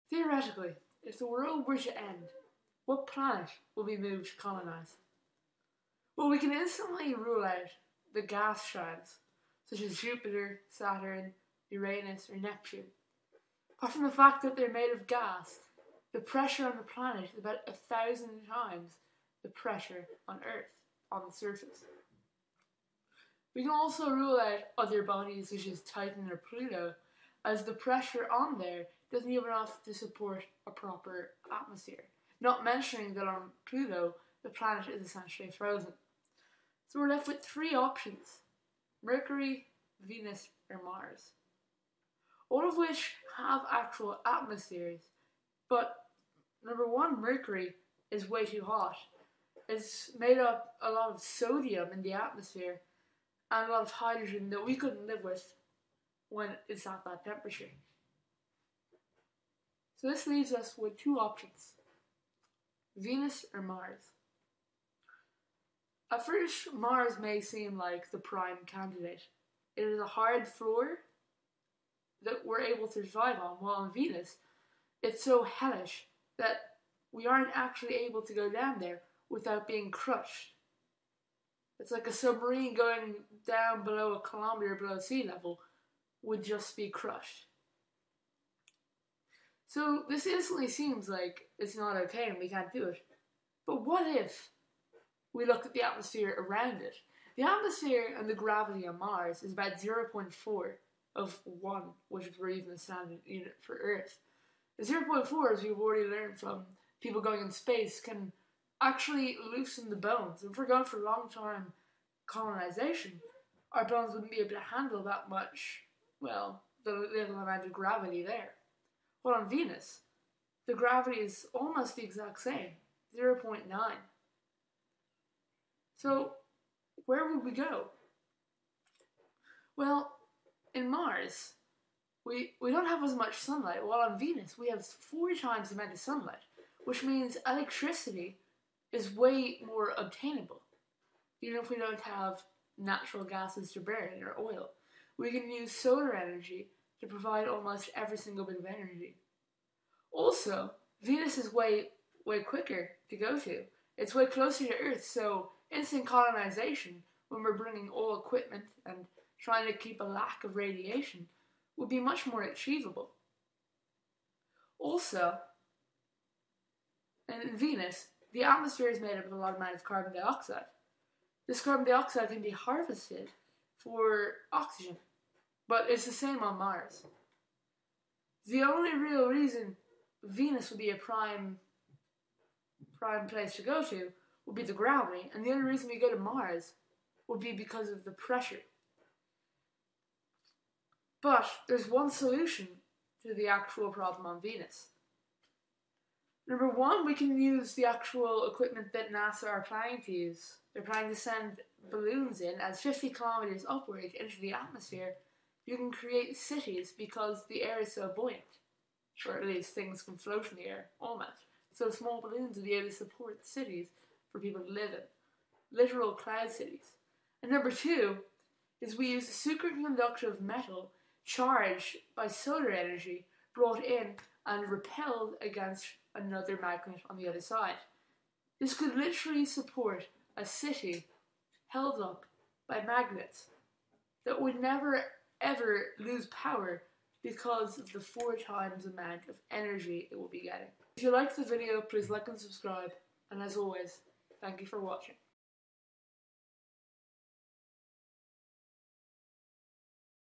Theoretically, if the world were to end, what planet will be moved to colonize? Well, we can instantly rule out the gas giants, such as Jupiter, Saturn, Uranus, or Neptune. Apart from the fact that they're made of gas, the pressure on the planet is about 1,000 times the pressure on Earth, on the surface. We can also rule out other bodies such as Titan or Pluto, as the pressure on there doesn't even enough to support a proper atmosphere. Not mentioning that on Pluto, the planet is essentially frozen. So we're left with three options: Mercury, Venus, or Mars. All of which have actual atmospheres, but number one, Mercury is way too hot. It's made up a lot of sodium in the atmosphere and a lot of hydrogen that we couldn't live with when it's at that temperature. So this leaves us with two options: Venus or Mars. At first, Mars may seem like the prime candidate. It is a hard floor that we're able to survive on, while on Venus, it's so hellish that we aren't actually able to go down there without being crushed. It's like a submarine going down below a kilometer below sea level would just be crushed. So this instantly seems like it's not okay and we can't do it. But what if we look at the atmosphere around it? The atmosphere and the gravity on Mars is about 0.4 of 1, which is even the standard unit for Earth. The 0.4, as we've already learned from people going in space, can actually loosen the bones. And if we're going for long-term colonization, our bones wouldn't be able to handle that much, well, the little amount of gravity there. But on Venus, the gravity is almost the exact same, 0.9. So, where would we go? Well, in Mars, we don't have as much sunlight, while on Venus we have 4 times the amount of sunlight, which means electricity is way more obtainable. Even if we don't have natural gases to burn or oil, we can use solar energy to provide almost every single bit of energy. Also, Venus is way quicker to go to. It's way closer to Earth, so instant colonization, when we're bringing all equipment and trying to keep a lack of radiation, would be much more achievable. Also, in Venus, the atmosphere is made up of a large amount of carbon dioxide. This carbon dioxide can be harvested for oxygen, but it's the same on Mars. The only real reason Venus would be a prime place to go to would be the gravity, and the only reason we go to Mars would be because of the pressure. But there's one solution to the actual problem on Venus. Number one, we can use the actual equipment that NASA are planning to use. They're planning to send balloons in as 50 kilometers upwards into the atmosphere. You can create cities because the air is so buoyant. Or at least things can float in the air, almost. So small balloons will be able to support cities for people to live in. Literal cloud cities. And number two is we use a superconductive metal charged by solar energy brought in and repelled against another magnet on the other side. This could literally support a city held up by magnets that would never ever lose power because of the 4 times amount of energy it will be getting. If you liked the video, please like and subscribe, and as always, thank you for watching.